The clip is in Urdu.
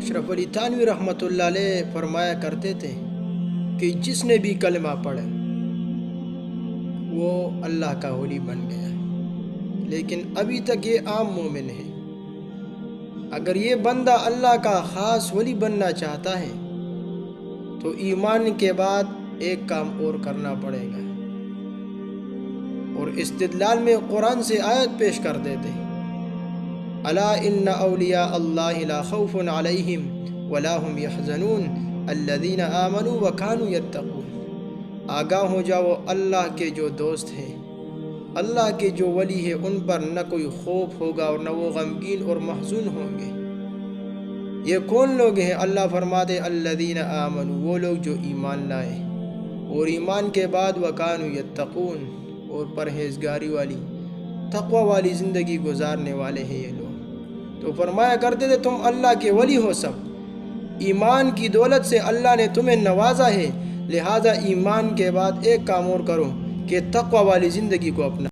اشرف علی تھانوی رحمۃ اللہ علیہ فرمایا کرتے تھے کہ جس نے بھی کلمہ پڑھا وہ اللہ کا ولی بن گیا، لیکن ابھی تک یہ عام مومن ہے۔ اگر یہ بندہ اللہ کا خاص ولی بننا چاہتا ہے تو ایمان کے بعد ایک کام اور کرنا پڑے گا، اور استدلال میں قرآن سے آیت پیش کر دیتے ہیں، الا ان اولیاء اللہ لا خوف علیہم ولا هم يحزنون الذین آمنوا وكانوا يتقون۔ آگاہ ہو جاؤ، اللہ کے جو دوست ہیں، اللہ کے جو ولی ہے، ان پر نہ کوئی خوف ہوگا اور نہ وہ غمگین اور محزون ہوں گے۔ یہ کون لوگ ہیں؟ اللہ فرماتے الذین آمنوا، وہ لوگ جو ایمان لائے اور ایمان کے بعد وکانوا یتقون، اور پرہیزگاری والی تقوی والی زندگی گزارنے والے ہیں یہ لوگ۔ تو فرمایا کرتے تھے تم اللہ کے ولی ہو سب، ایمان کی دولت سے اللہ نے تمہیں نوازا ہے، لہٰذا ایمان کے بعد ایک کام اور کرو کہ تقوی والی زندگی کو اپنا